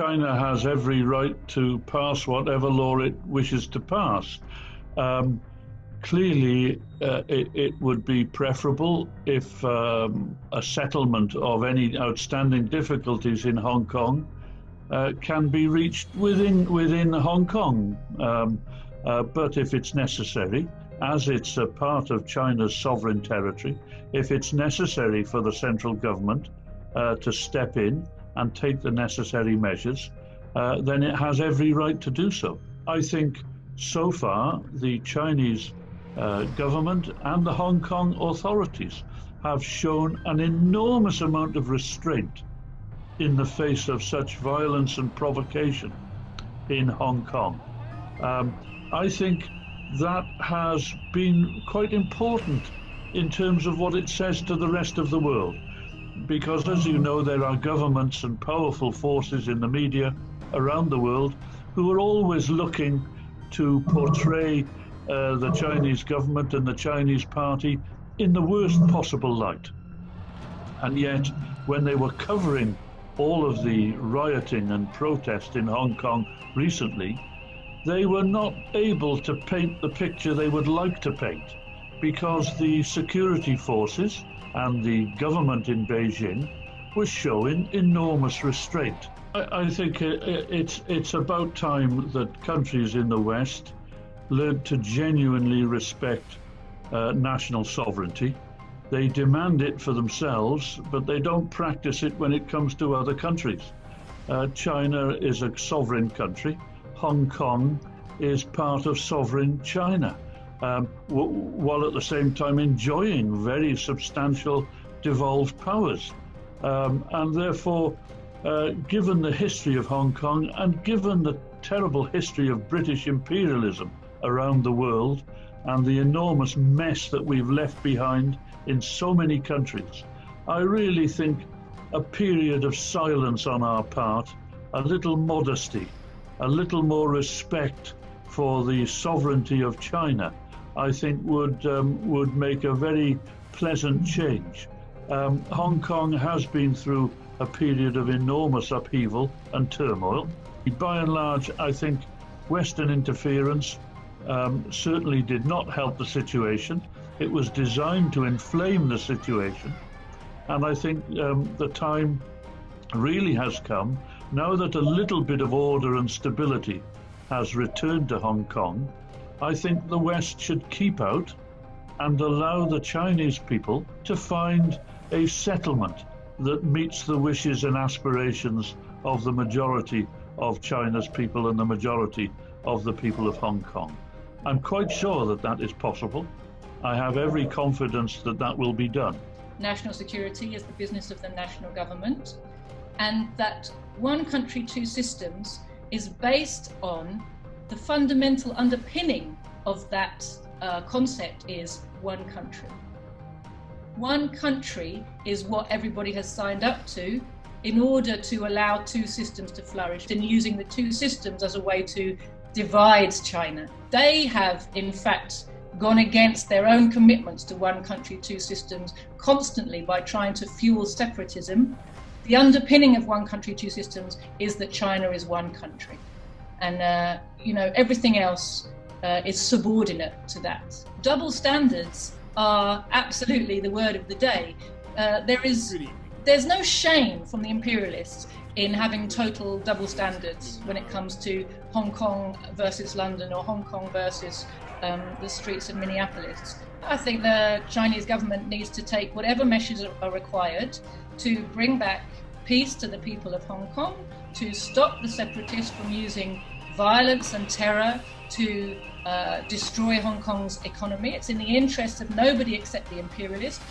China has every right to pass whatever law it wishes to pass. Clearly, it would be preferable if a settlement of any outstanding difficulties in Hong Kong can be reached within Hong Kong. But if it's necessary, as it's a part of China's sovereign territory, if it's necessary for the central government to step in and take the necessary measures, then it has every right to do so. I think so far the Chinese government and the Hong Kong authorities have shown an enormous amount of restraint in the face of such violence and provocation in Hong Kong. I think that has been quite important in terms of what it says to the rest of the world, because as you know, there are governments and powerful forces in the media around the world who are always looking to portray the Chinese government and the Chinese party in the worst possible light. And yet, when they were covering all of the rioting and protest in Hong Kong recently, they were not able to paint the picture they would like to paint, because the security forces and the government in Beijing was showing enormous restraint. I think it's about time that countries in the West learned to genuinely respect national sovereignty. They demand it for themselves, but they don't practice it when it comes to other countries. China is a sovereign country. Hong Kong is part of sovereign China, while at the same time enjoying very substantial devolved powers. And therefore, given the history of Hong Kong and given the terrible history of British imperialism around the world and the enormous mess that we've left behind in so many countries, I really think a period of silence on our part, a little modesty, a little more respect for the sovereignty of China, I think would make a very pleasant change. Hong Kong has been through a period of enormous upheaval and turmoil. By and large, I think Western interference certainly did not help the situation. It was designed to inflame the situation. And I think the time really has come, now that a little bit of order and stability has returned to Hong Kong. I think the West should keep out and allow the Chinese people to find a settlement that meets the wishes and aspirations of the majority of China's people and the majority of the people of Hong Kong. I'm quite sure that that is possible. I have every confidence that that will be done. National security is the business of the national government, and that one country, two systems is based on the fundamental underpinning of that concept is one country. One country is what everybody has signed up to in order to allow two systems to flourish, and using the two systems as a way to divide China. They have, in fact, gone against their own commitments to one country, two systems constantly by trying to fuel separatism. The underpinning of one country, two systems is that China is one country. And, everything else is subordinate to that. Double standards are absolutely the word of the day. There's no shame from the imperialists in having total double standards when it comes to Hong Kong versus London or Hong Kong versus the streets of Minneapolis. I think the Chinese government needs to take whatever measures are required to bring back peace to the people of Hong Kong, to stop the separatists from using violence and terror to destroy Hong Kong's economy. It's in the interest of nobody except the imperialists.